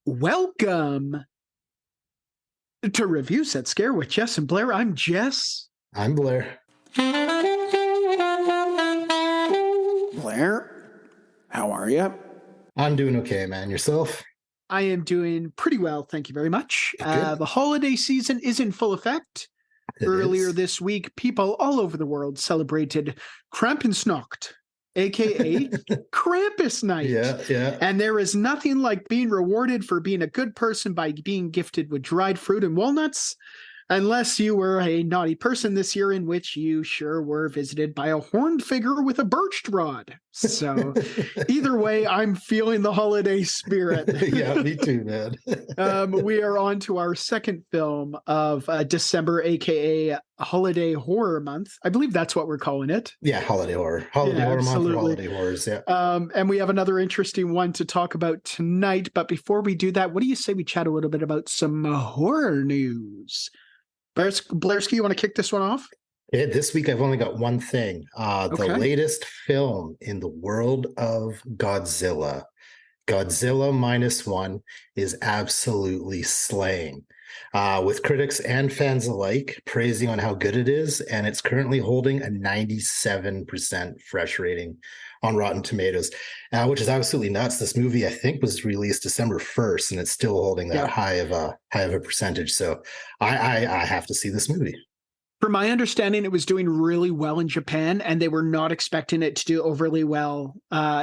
Welcome to Review Set Scare with Jess and Blair. I'm Jess. I'm Blair. Blair, how are you? I'm doing okay, man. Yourself? I am doing pretty well, thank you very much. Good. The holiday season is in full effect. It Earlier is. this week, people all over the world celebrated Krampusnacht, aka Krampus Night. Yeah. And there is nothing like being rewarded for being a good person by being gifted with dried fruit and walnuts, unless you were a naughty person this year, in which you sure were visited by a horned figure with a birch rod. So either way, I'm feeling the holiday spirit. Yeah, me too, man. We are on to our second film of December, aka Holiday Horror Month. I believe that's what we're calling it. Yeah, holiday horror. Holiday horror month or holiday horrors, yeah. And we have another interesting one to talk about tonight. But before we do that, what do you say we chat a little bit about some horror news? Blairski, you want to kick this one off? Yeah, this week I've only got one thing. The latest film in the world of Godzilla, Godzilla Minus One, is absolutely slaying. With critics and fans alike praising on how good it is, and it's currently holding a 97% fresh rating on Rotten Tomatoes, which is absolutely nuts. This movie, I think, was released December 1st, and it's still holding that high of a percentage. So I have to see this movie. From my understanding, it was doing really well in Japan, and they were not expecting it to do overly well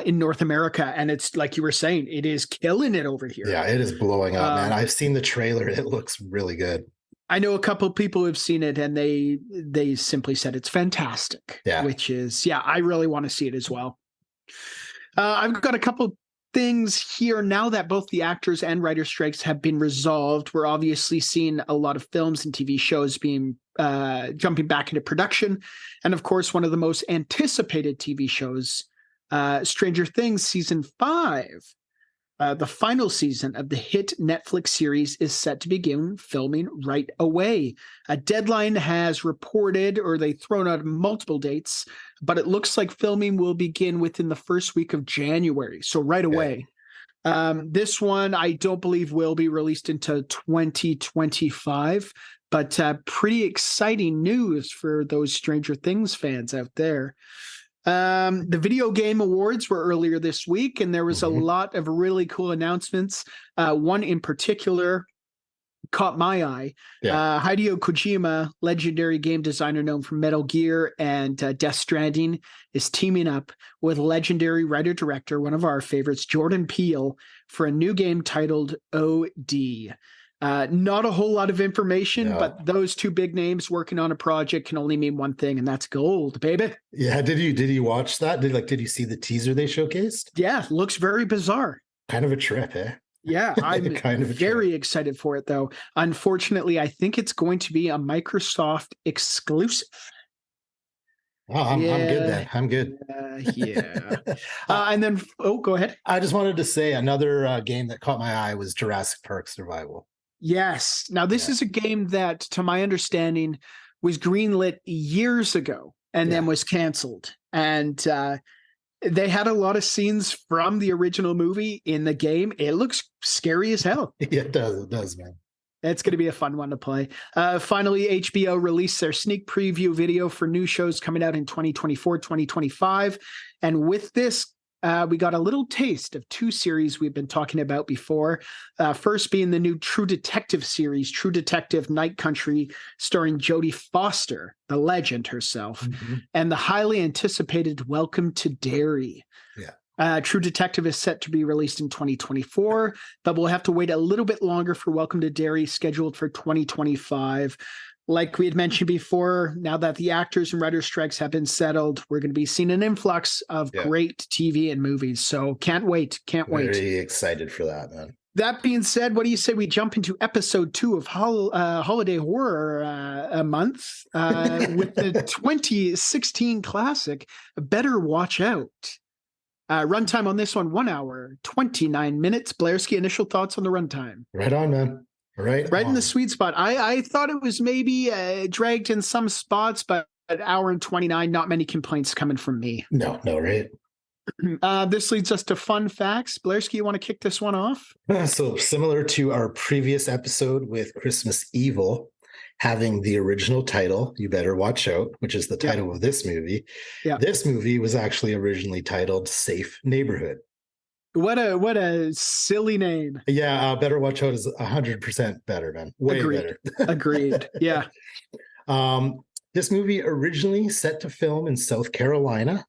in North America. And it's like you were saying, it is killing it over here. Yeah, it is blowing up, man. I've seen the trailer. It looks really good. I know a couple of people who have seen it, and they simply said it's fantastic. Yeah. Which is, I really want to see it as well. I've got a couple things here now that both the actors and writer strikes have been resolved. We're obviously seeing a lot of films and TV shows being jumping back into production. And of course, one of the most anticipated TV shows, Stranger Things season 5, the final season of the hit Netflix series, is set to begin filming right away. A deadline has reported, or they've thrown out multiple dates, but it looks like filming will begin within the first week of January. So right away. This one, I don't believe will be released until 2025, but pretty exciting news for those Stranger Things fans out there. The Video Game Awards were earlier this week, and there was a lot of really cool announcements. One in particular caught my eye. Hideo Kojima, legendary game designer known for Metal Gear and Death Stranding, is teaming up with legendary writer-director, one of our favorites, Jordan Peele, for a new game titled OD. Not a whole lot of information, but those two big names working on a project can only mean one thing, and that's gold, baby. Yeah, did you watch that? Did you see the teaser they showcased? Yeah, looks very bizarre. Kind of a trip, eh? Yeah, I'm very excited for it, though. Unfortunately, I think it's going to be a Microsoft exclusive. Oh, I'm good then. I'm good. And then, go ahead. I just wanted to say another game that caught my eye was Jurassic Park Survival. Yes. Now, this is a game that, to my understanding, was greenlit years ago and then was canceled. And they had a lot of scenes from the original movie in the game. It looks scary as hell. Yeah, it does. It does, man. It's going to be a fun one to play. Finally, HBO released their sneak preview video for new shows coming out in 2024, 2025. And with this, we got a little taste of two series we've been talking about before. First being the new True Detective series, True Detective Night Country, starring Jodie Foster, the legend herself, and the highly anticipated Welcome to Derry. True Detective is set to be released in 2024, but we'll have to wait a little bit longer for Welcome to Derry, scheduled for 2025. Like we had mentioned before, now that the actors and writer strikes have been settled, we're going to be seeing an influx of great TV and movies. So can't wait. Very excited for that, man. That being said, what do you say we jump into episode 2 of Holiday Horror Month with the 2016 classic, Better Watch Out. Runtime on this one, 1 hour, 29 minutes. Blairski, initial thoughts on the runtime? Right on, man. Right in the sweet spot. I thought it was maybe dragged in some spots, but an hour and 29, not many complaints coming from me. No, right? This leads us to fun facts. Blairski, you want to kick this one off? So similar to our previous episode with Christmas Evil having the original title, You Better Watch Out, which is the title of this movie. Yeah. This movie was actually originally titled Safe Neighborhood. What a silly name. Yeah, Better Watch Out is 100% better, man. Way Agreed. better. Agreed. Yeah. This movie originally set to film in South Carolina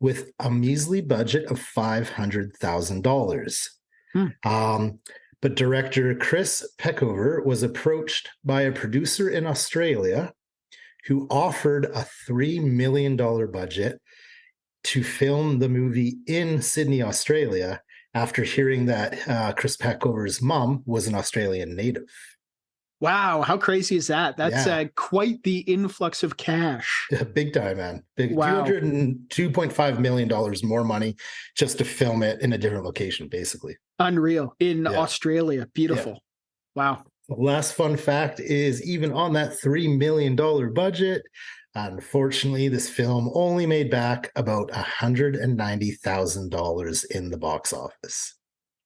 with a measly budget of $500,000. But director Chris Peckover was approached by a producer in Australia who offered a $3 million budget to film the movie in Sydney, Australia, after hearing that Chris Peckover's mom was an Australian native. Wow, how crazy is that? That's quite the influx of cash. Big time, man. Big. Wow. $202.5 million more money just to film it in a different location, basically. Unreal. In Australia. Beautiful. Yeah. Wow. The last fun fact is even on that $3 million budget, unfortunately, this film only made back about $190,000 in the box office.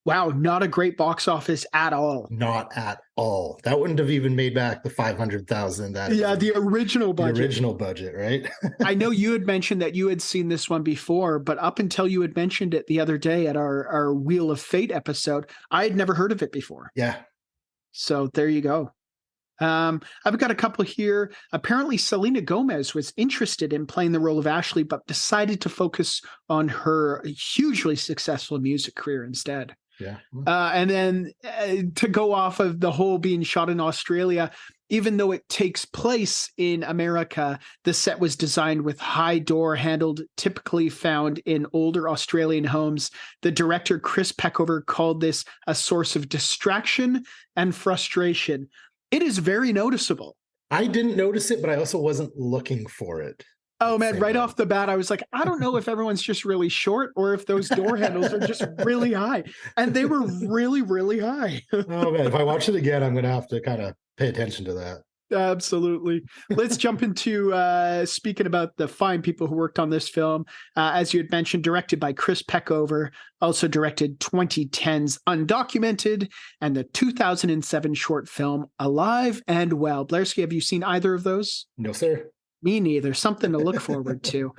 Wow, not a great box office at all. Not at all. That wouldn't have even made back the $500,000. Yeah, the original budget. The original budget, right? I know you had mentioned that you had seen this one before, but up until you had mentioned it the other day at our Wheel of Fate episode, I had never heard of it before. Yeah. So there you go. I've got a couple here. Apparently, Selena Gomez was interested in playing the role of Ashley, but decided to focus on her hugely successful music career instead. Yeah. And then to go off of the whole being shot in Australia, even though it takes place in America, the set was designed with high door handled, typically found in older Australian homes. The director, Chris Peckover, called this a source of distraction and frustration. It is very noticeable. I didn't notice it, but I also wasn't looking for it. Oh man, right off the bat, I was like, I don't know if everyone's just really short or if those door handles are just really high. And they were really, really high. Oh man, if I watch it again, I'm going to have to kind of pay attention to that. Absolutely. Let's jump into speaking about the fine people who worked on this film. As you had mentioned, directed by Chris Peckover, also directed 2010's Undocumented and the 2007 short film Alive and Well. Blairski, have you seen either of those? No, sir. Me neither. Something to look forward to.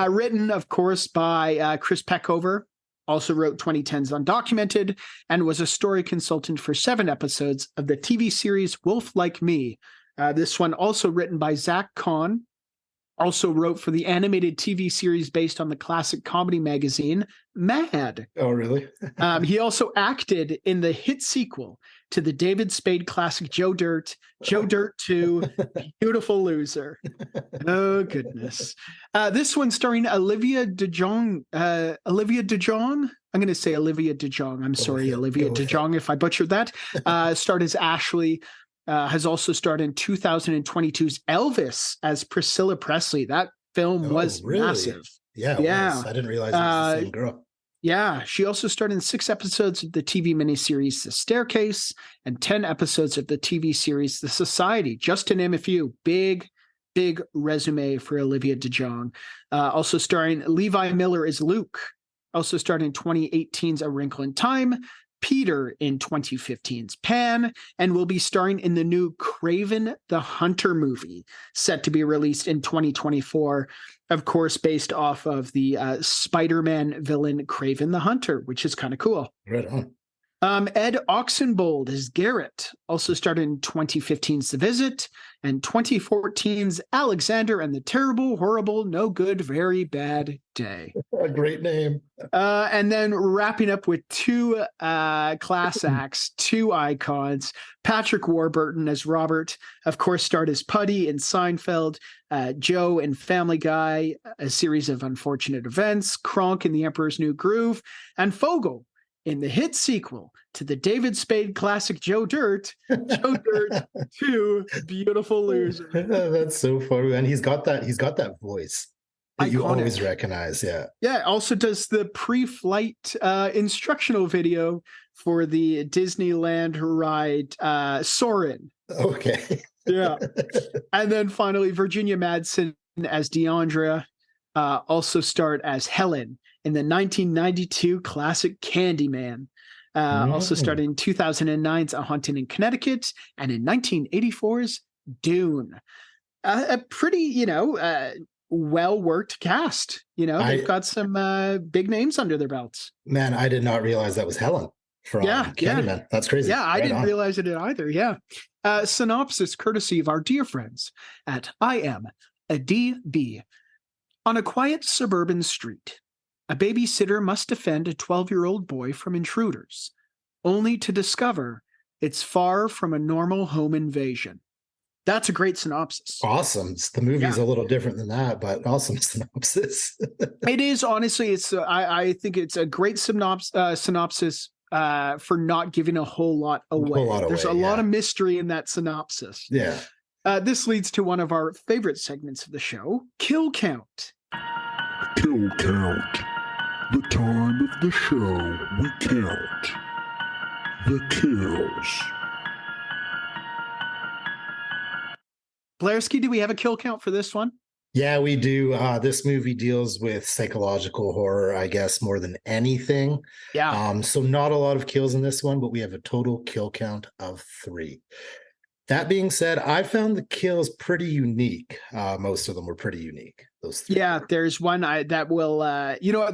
Written, of course, by Chris Peckover. Also wrote 2010's Undocumented and was a story consultant for 7 episodes of the TV series Wolf Like Me. This one also written by Zach Kahn. Also wrote for the animated TV series based on the classic comedy magazine Mad. Oh, really? He also acted in the hit sequel to the David Spade classic Joe Dirt 2, Beautiful Loser. Oh, goodness. This one starring Olivia DeJonge. Olivia DeJonge? I'm going to say Olivia DeJonge. I'm sorry, Olivia DeJonge, if I butchered that. Starred as Ashley. Has also starred in 2022's Elvis as Priscilla Presley. That film was massive. Yeah, yeah. I didn't realize it was the same girl. Yeah, she also starred in 6 episodes of the TV miniseries The Staircase and 10 episodes of the TV series The Society, just to name a few. Big resume for Olivia DeJonge. Also starring Levi Miller as Luke. Also starred in 2018's A Wrinkle in Time, Peter in 2015's Pan, and will be starring in the new Kraven the Hunter movie, set to be released in 2024, of course, based off of the Spider-Man villain Kraven the Hunter, which is kind of cool. Right on. Ed Oxenbould as Garrett, also started in 2015's The Visit and 2014's Alexander and the Terrible, Horrible, No Good, Very Bad Day. A great name. And then wrapping up with 2 class acts, 2 icons. Patrick Warburton as Robert, of course, starred as Puddy in Seinfeld, Joe in Family Guy, A Series of Unfortunate Events, Kronk in The Emperor's New Groove, and Fogel in the hit sequel to the David Spade classic Joe Dirt 2, Beautiful Loser. That's so funny. And he's got that voice that you always recognize. Yeah. Yeah. Also does the pre-flight instructional video for the Disneyland ride Soarin'. Okay. Yeah. And then finally Virginia Madsen as Deandra. also starred as Helen in the 1992 classic Candyman. Also starred in 2009's A Haunting in Connecticut and in 1984's Dune. A pretty, well-worked cast. They've got some big names under their belts. Man, I did not realize that was Helen from Candyman. That's crazy. Yeah, I didn't realize it either. Yeah. Synopsis courtesy of our dear friends at IMDb. On a quiet suburban street, a babysitter must defend a 12-year-old boy from intruders, only to discover it's far from a normal home invasion. That's a great synopsis. Awesome. The movie's a little different than that, but awesome synopsis. It is, honestly. I think it's a great synopsis for not giving a whole lot away. There's a lot of mystery in that synopsis. Yeah. This leads to one of our favorite segments of the show, Kill Count. Kill Count. The time of the show we count the kills. Blairski, do we have a kill count for this one? Yeah, we do. This movie deals with psychological horror, I guess, more than anything. Yeah. So not a lot of kills in this one, but we have a total kill count of 3. That being said, I found the kills pretty unique. Most of them were pretty unique. Those 3. Yeah, there's one that will.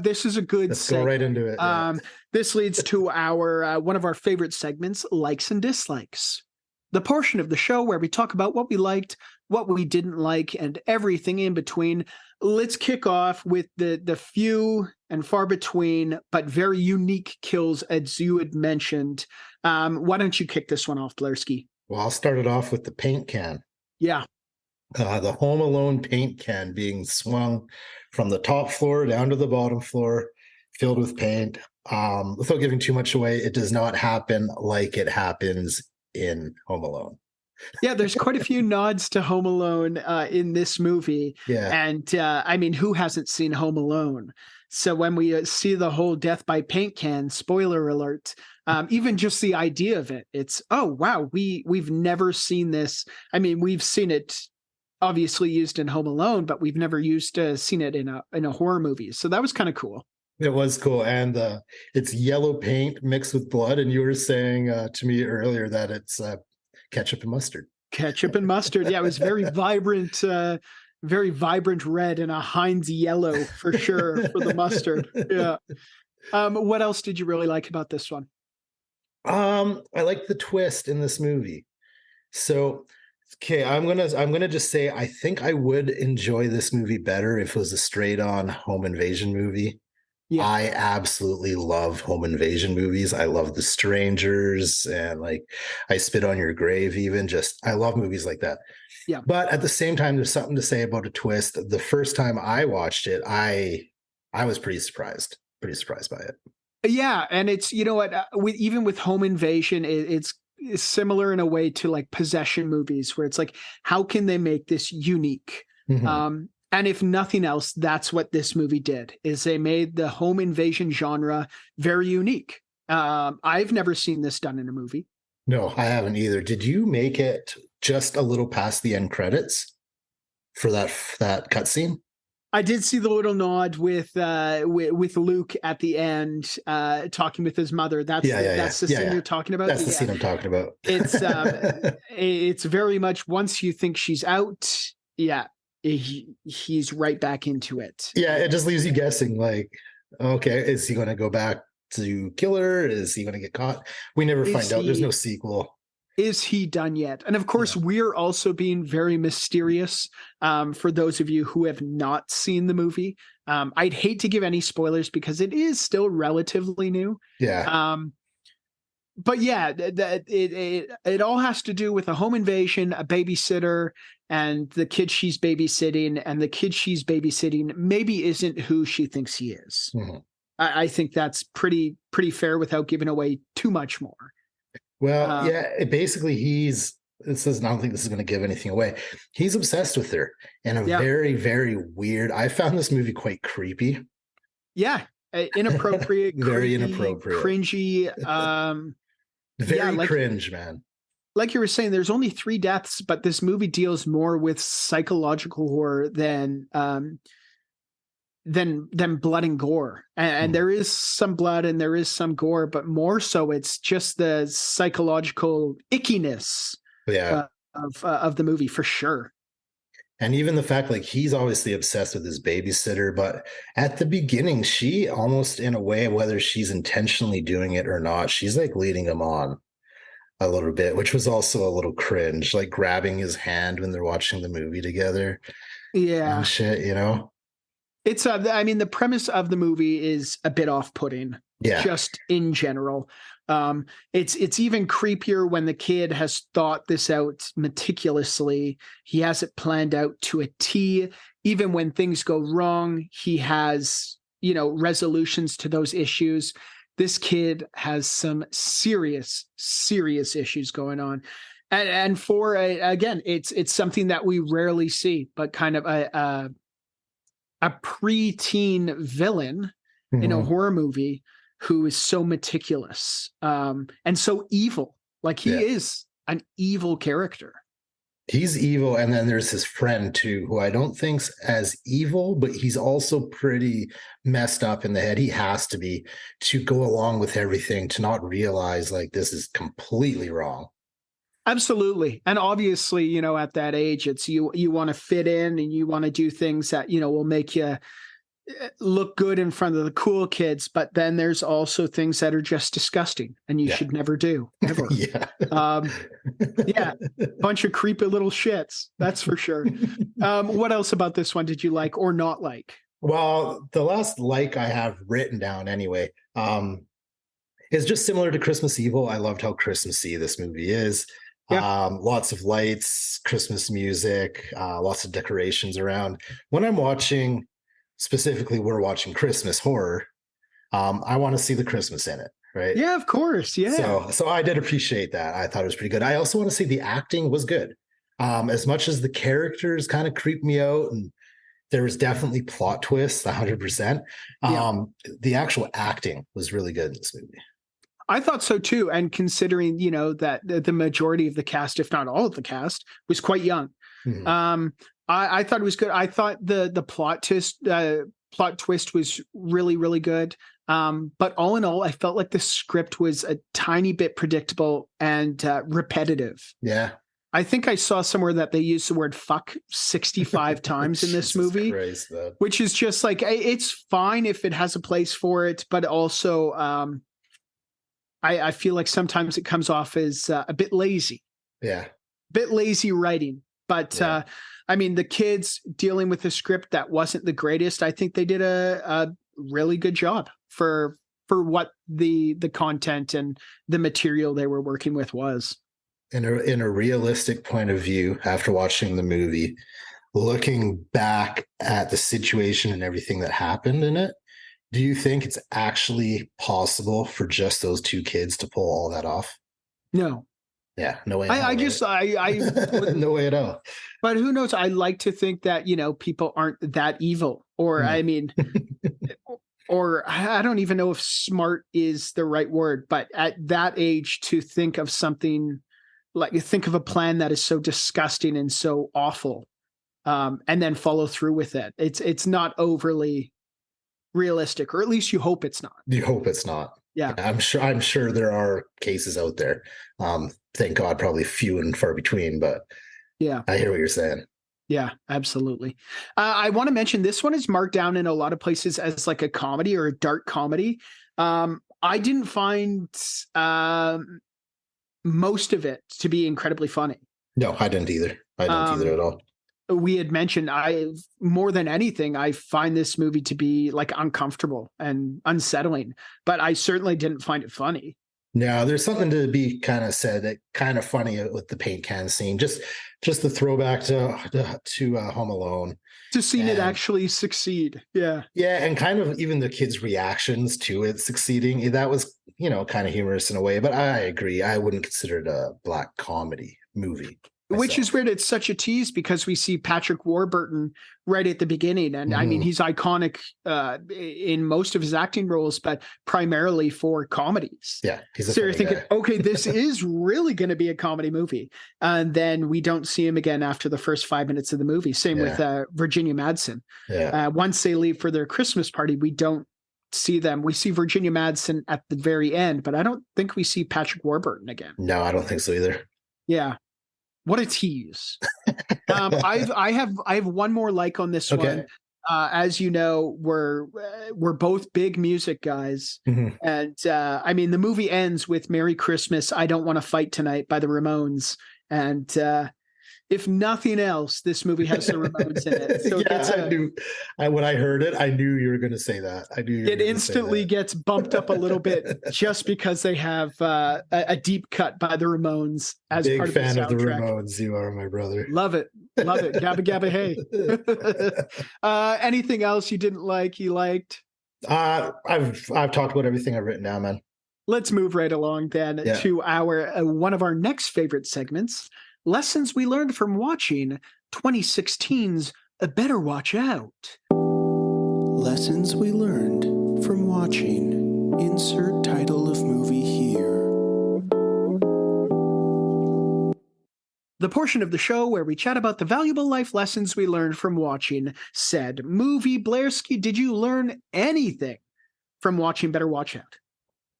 This is a good. Let's go right into it. This leads to our one of our favorite segments, likes and dislikes. The portion of the show where we talk about what we liked, what we didn't like, and everything in between. Let's kick off with the few and far between, but very unique kills, as you had mentioned. Why don't you kick this one off, Blairski? Well, I'll start it off with the paint can. Yeah. The Home Alone paint can being swung from the top floor down to the bottom floor, filled with paint. Without giving too much away, it does not happen like it happens in Home Alone. Yeah, there's quite a few nods to Home Alone in this movie. Yeah. And who hasn't seen Home Alone? So when we see the whole death by paint can, spoiler alert, even just the idea of it, it's, oh, wow, we've never seen this. I mean, we've seen it obviously used in Home Alone, but we've never seen it in a horror movie. So that was kind of cool. It was cool. And it's yellow paint mixed with blood. And you were saying to me earlier that it's ketchup and mustard. Ketchup and mustard. Yeah, it was very vibrant red and a Heinz yellow for sure for the mustard. Yeah. What else did you really like about this one? I like the twist in this movie. So, okay, I'm gonna just say I think I would enjoy this movie better if it was a straight-on home invasion movie. Yeah. I absolutely love home invasion movies. I love The Strangers and like I Spit on Your Grave even. I love movies like that. Yeah. But at the same time, there's something to say about a twist. The first time I watched it, I was pretty surprised by it. Yeah. And it's, you know what, even with home invasion, it's similar in a way to like possession movies where it's like, how can they make this unique? Mm-hmm. And if nothing else, that's what this movie did, is they made the home invasion genre very unique. I've never seen this done in a movie. No, I haven't either. Did you make it just a little past the end credits for that cutscene? I did see the little nod with Luke at the end, talking with his mother. That's the scene you're talking about. That's the scene I'm talking about. It's very much once you think she's out. Yeah. He's right back into it. Yeah, it just leaves you guessing, like, okay, is he going to go back to kill her? Is he going to get caught? We never find out. There's no sequel. Is he done yet? And of course, we're also being very mysterious for those of you who have not seen the movie. I'd hate to give any spoilers because it is still relatively new. Yeah. But yeah, it all has to do with a home invasion, a babysitter, and the kid she's babysitting, and the kid she's babysitting maybe isn't who she thinks he is. Mm-hmm. I think that's pretty fair without giving away too much more. Well, I don't think this is going to give anything away. He's obsessed with her in a very, very weird. I found this movie quite creepy. Yeah, inappropriate, very creepy, inappropriate, cringy. Very cringe, man. Like you were saying, there's only 3 deaths, but this movie deals more with psychological horror than than blood and gore. And there is some blood and there is some gore, but more so it's just the psychological ickiness of the movie, for sure. And even the fact, like, he's obviously obsessed with his babysitter, but at the beginning, she almost, in a way, whether she's intentionally doing it or not, she's like leading him on a little bit, which was also a little cringe, like grabbing his hand when they're watching the movie together. Yeah. And shit, you know? It's I mean, the premise of the movie is a bit off-putting, just in general. It's even creepier when the kid has thought this out meticulously. He has it planned out to a T. Even when things go wrong, he has, resolutions to those issues. This kid has some serious issues going on. And for again, it's something that we rarely see, but kind of a preteen villain in a horror movie who is so meticulous and so evil. Like, he is an evil character. He's evil. And then there's his friend too, who I don't think's as evil, but he's also pretty messed up in the head. He has to be, to go along with everything, to not realize like this is completely wrong. Absolutely. And obviously, at that age, it's you want to fit in and you want to do things that, will make you look good in front of the cool kids. But then there's also things that are just disgusting and you should never do, ever. Bunch of creepy little shits. That's for sure. What else about this one did you like or not like? Well, the last I have written down anyway, is just similar to Christmas Evil. I loved how Christmassy this movie is. Lots of lights, Christmas music, lots of decorations around. When I'm watching, specifically, we're watching Christmas horror, I want to see the Christmas in it, right? Yeah, of course. Yeah. So I did appreciate that. I thought it was pretty good. I also want to say the acting was good. As much as the characters kind of creeped me out, and there was definitely plot twists, 100%. The actual acting was really good in this movie. I thought so too. And considering, that the majority of the cast, if not all of the cast, was quite young. Mm-hmm. I thought it was good. I thought the plot twist was really, really good. But all in all, I felt like the script was a tiny bit predictable and repetitive. Yeah. I think I saw somewhere that they used the word fuck 65 times in this movie, Christ, which is just like, it's fine if it has a place for it, but also, I feel like sometimes it comes off as a bit lazy. Yeah. Bit lazy writing. But I mean, the kids dealing with a script that wasn't the greatest, I think they did a really good job for what the content and the material they were working with was. In a realistic point of view, after watching the movie, looking back at the situation and everything that happened in it, do you think it's actually possible for just those two kids to pull all that off? No. Yeah, no way. I no way at all. But who knows? I like to think that, people aren't that evil, or I mean, or I don't even know if smart is the right word, but at that age to think of something like, think of a plan that is so disgusting and so awful, and then follow through with it. It's not overly realistic, or at least you hope it's not. You hope it's not. Yeah. I'm sure there are cases out there. Thank God, probably few and far between, but yeah, I hear what you're saying. Yeah, absolutely. I want to mention this one is marked down in a lot of places as like a comedy or a dark comedy. I didn't find most of it to be incredibly funny. No, I didn't either. I didn't either at all. We had mentioned, more than anything, I find this movie to be like uncomfortable and unsettling, but I certainly didn't find it funny. No, there's something to be kind of said that kind of funny with the paint can scene. Just the throwback to Home Alone. To see it actually succeed. Yeah. Yeah. And kind of even the kids' reactions to it succeeding. That was, kind of humorous in a way, but I agree. I wouldn't consider it a black comedy movie. Which is myself. weird. It's such a tease because we see Patrick Warburton right at the beginning. And I mean, Mhm. he's iconic in most of his acting roles, but primarily for comedies. Yeah, he's a So you're funny thinking, guy. okay, this is really going to be a comedy movie. And then we don't see him again after the first 5 minutes of the movie. Same with Virginia Madsen. Yeah. Once they leave for their Christmas party, we don't see them. We see Virginia Madsen at the very end, but I don't think we see Patrick Warburton again. No, I don't think so either. Yeah. What a tease. I have one more like on this one. As you know, we're both big music guys, Mhm. and I mean the movie ends with "Merry Christmas, I Don't Want to Fight Tonight" by the Ramones, and if nothing else, this movie has the Ramones in it. So I knew. When I heard it, I knew you were going to say that. I knew it instantly gets bumped up a little bit just because they have a deep cut by the Ramones as Big part of the fan soundtrack. of the Ramones. You are, my brother. Love it. Gabba gabba hey. Anything else you didn't like? You liked? I've talked about everything I've written down, man. Let's move right along then to our one of our next favorite segments: lessons we learned from watching 2016's A Better Watch Out. Lessons we learned from watching. Insert title of movie here. The portion of the show where we chat about the valuable life lessons we learned from watching said movie. Blairski, did you learn anything from watching Better Watch Out?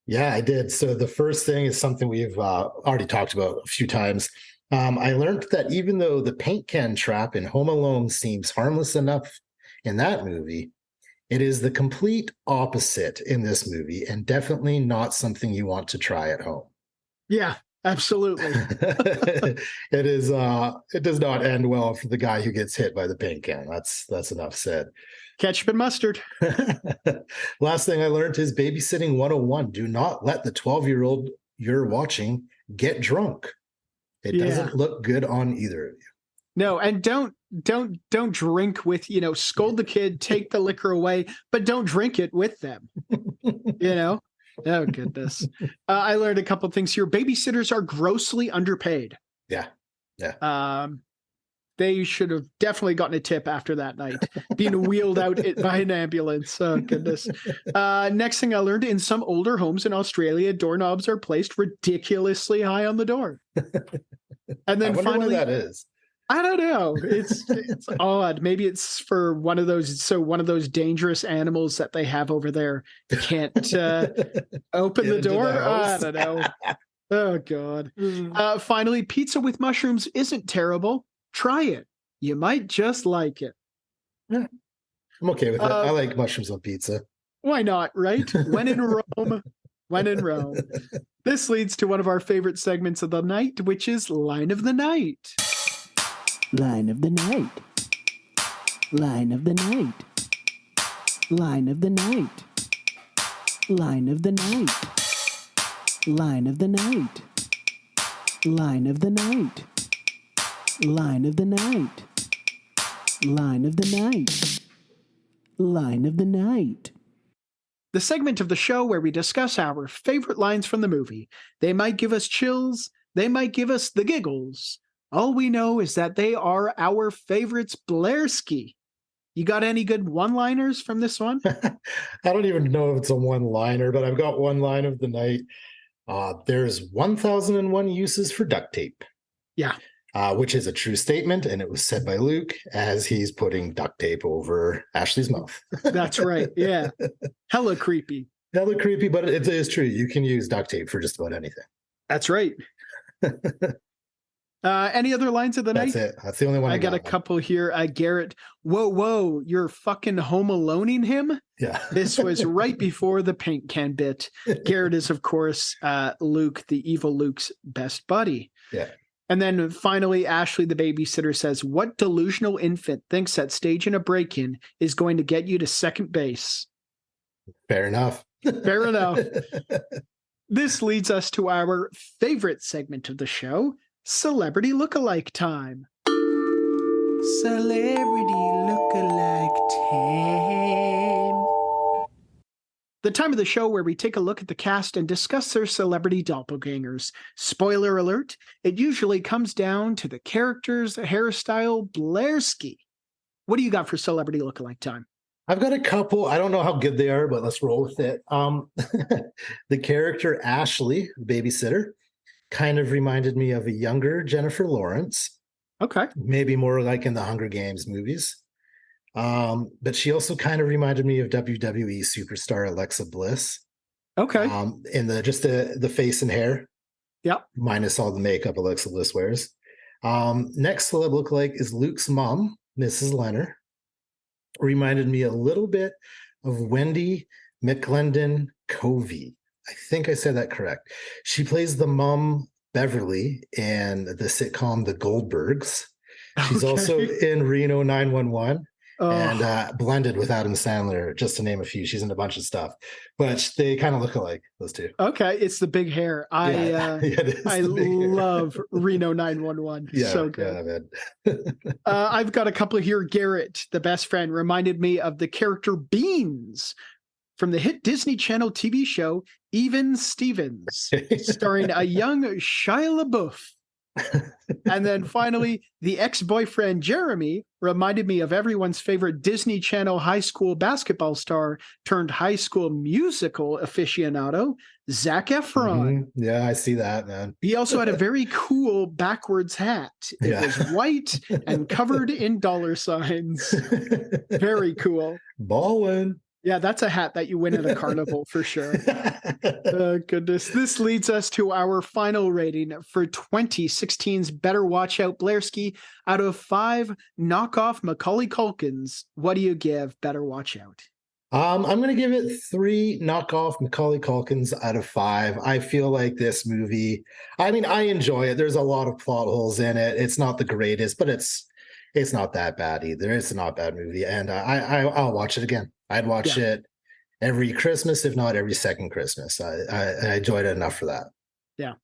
Yeah, I did. So the first thing is something we've already talked about a few times. I learned that even though the paint can trap in Home Alone seems harmless enough in that movie, it is the complete opposite in this movie, and definitely not something you want to try at home. Yeah, absolutely. It is. It does not end well for the guy who gets hit by the paint can. That's enough said. Ketchup and mustard. Last thing I learned is babysitting 101. Do not let the 12-year-old you're watching get drunk. It doesn't look good on either of you. No, and don't drink with, scold the kid, take the liquor away, but don't drink it with them. Oh goodness. I learned a couple of things here. Babysitters are grossly underpaid. Yeah. They should have definitely gotten a tip after that night, being wheeled out by an ambulance. Oh, goodness. Next thing I learned, in some older homes in Australia, doorknobs are placed ridiculously high on the door. And then I wonder finally, why that is. I don't know. It's odd. Maybe it's for one of those dangerous animals that they have over there. You can't open the door. I don't know. Oh, God. Finally, pizza with mushrooms isn't terrible. Try it. You might just like it. Yeah, I'm okay with it. I like mushrooms on pizza. Why not, right? When in Rome, when in Rome. This leads to one of our favorite segments of the night, which is Line of the Night. Line of the night. Line of the night. Line of the night. Line of the night. Line of the night. Line of the night. Line of the night. Line of the night. Line of the night. The segment of the show where we discuss our favorite lines from the movie. They might give us chills. They might give us the giggles. All we know is that they are our favorites. Blairski, you got any good one-liners from this one? I don't even know if it's a one-liner, but I've got one line of the night. There's 1,001 uses for duct tape. Yeah. Which is a true statement, and it was said by Luke as he's putting duct tape over Ashley's mouth. That's right. Yeah. Hella creepy. Hella creepy, but it is true. You can use duct tape for just about anything. That's right. Any other lines of the night? That's it. That's the only one I got a couple here. Garrett, whoa, you're fucking home aloneing him? Yeah. This was right before the paint can bit. Garrett is, of course, Luke, the evil Luke's best buddy. Yeah. And then finally, Ashley, the babysitter, says, what delusional infant thinks that staging a break-in is going to get you to second base? Fair enough. Fair enough. This leads us to our favorite segment of the show, Celebrity Lookalike Time. Celebrity Lookalike Time. The time of the show where we take a look at the cast and discuss their celebrity doppelgangers. Spoiler alert, it usually comes down to the character's hairstyle, Blairski. What do you got for celebrity lookalike time? I've got a couple. I don't know how good they are, but let's roll with it. The character Ashley, babysitter, kind of reminded me of a younger Jennifer Lawrence. Okay. Maybe more like in the Hunger Games movies. But she also kind of reminded me of WWE superstar Alexa Bliss. Okay. In the face and hair. Yep. Minus all the makeup Alexa Bliss wears. Next celeb lookalike is Luke's mom, Mrs. Leonard. Reminded me a little bit of Wendy McClendon Covey. I think I said that correct. She plays the mom, Beverly, in the sitcom The Goldbergs. She's also in Reno 911 and blended with Adam Sandler, just to name a few. She's in a bunch of stuff, but they kind of look alike, those two. Okay, it's the big hair. I love Reno 911. Yeah, so good. Yeah, I've got a couple here. Garrett, the best friend, reminded me of the character Beans from the hit Disney Channel TV show Even Stevens, starring a young Shia LaBeouf. And then finally, the ex-boyfriend Jeremy reminded me of everyone's favorite Disney Channel high school basketball star turned high school musical aficionado, Zac Efron. Mm-hmm. Yeah, I see that, man. He also had a very cool backwards hat. It was white and covered in dollar signs. Very cool. Ballin'. Yeah, that's a hat that you win at a carnival for sure. Goodness. This leads us to our final rating for 2016's Better Watch Out Blairski. Out of 5 knockoff Macaulay Culkins, what do you give Better Watch Out? I'm going to give it 3 knockoff Macaulay Culkins out of 5. I feel like this movie, I mean, I enjoy it. There's a lot of plot holes in it. It's not the greatest, but it's not that bad either. It's not a bad movie. And I'll watch it again. I'd watch it every Christmas, if not every second Christmas. I enjoyed it enough for that. Yeah.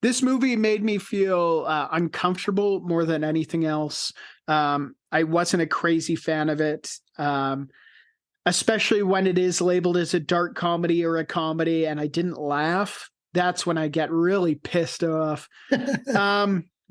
This movie made me feel uncomfortable more than anything else. I wasn't a crazy fan of it, especially when it is labeled as a dark comedy or a comedy and I didn't laugh. That's when I get really pissed off.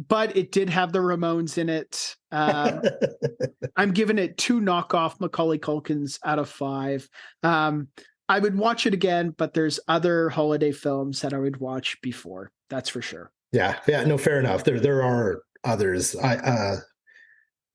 But it did have the Ramones in it. I'm giving it 2 knockoff Macaulay Culkins out of 5. I would watch it again, but there's other holiday films that I would watch before. That's for sure. Yeah. No, fair enough. There are others. The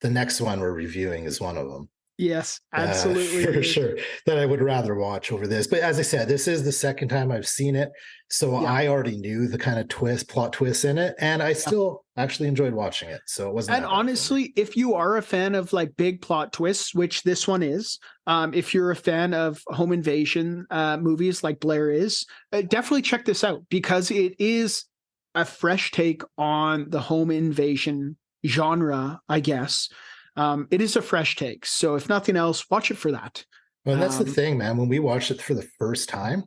next one we're reviewing is one of them. Yes, absolutely. For sure. That I would rather watch over this. But as I said, this is the second time I've seen it. So I already knew the kind of plot twists in it. And I still actually enjoyed watching it. So it wasn't. And honestly, if you are a fan of like big plot twists, which this one is, if you're a fan of home invasion movies like Blair is, definitely check this out because it is a fresh take on the home invasion genre, I guess. It is a fresh take. So if nothing else, watch it for that. Well, that's the thing, man. When we watched it for the first time,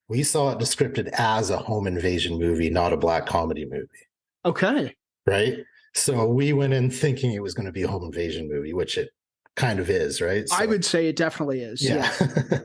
we saw it described as a home invasion movie, not a black comedy movie. Okay. Right? So we went in thinking it was going to be a home invasion movie, which it kind of is, right? So, I would say it definitely is. Yeah.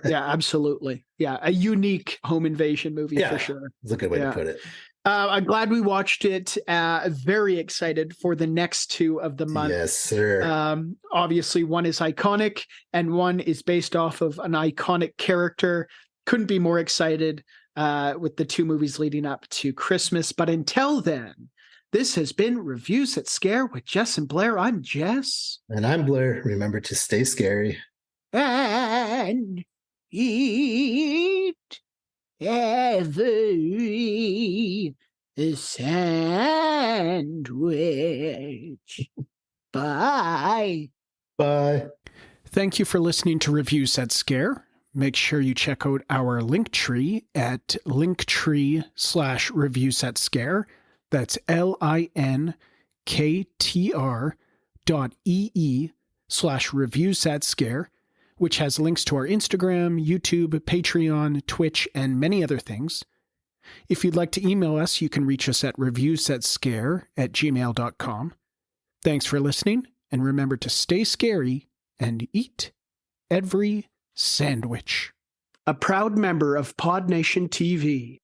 Yeah, absolutely. Yeah, a unique home invasion movie for sure. It's a good way to put it. I'm glad we watched it. Very excited for the next 2 of the month. Yes, sir. Obviously, one is iconic and one is based off of an iconic character. Couldn't be more excited with the 2 movies leading up to Christmas. But until then, this has been Reviews That Scare with Jess and Blair. I'm Jess. And I'm Blair. Remember to stay scary. And eat every sandwich. Bye. Bye. Thank you for listening to Reviews That Scare. Make sure you check out our Linktree at linktree/reviewsthatscare. That's linktr.ee/reviewsthatscare, which has links to our Instagram, YouTube, Patreon, Twitch, and many other things. If you'd like to email us, you can reach us at reviewsthatscare@gmail.com. Thanks for listening, and remember to stay scary and eat every sandwich. a proud member of Pod Nation TV.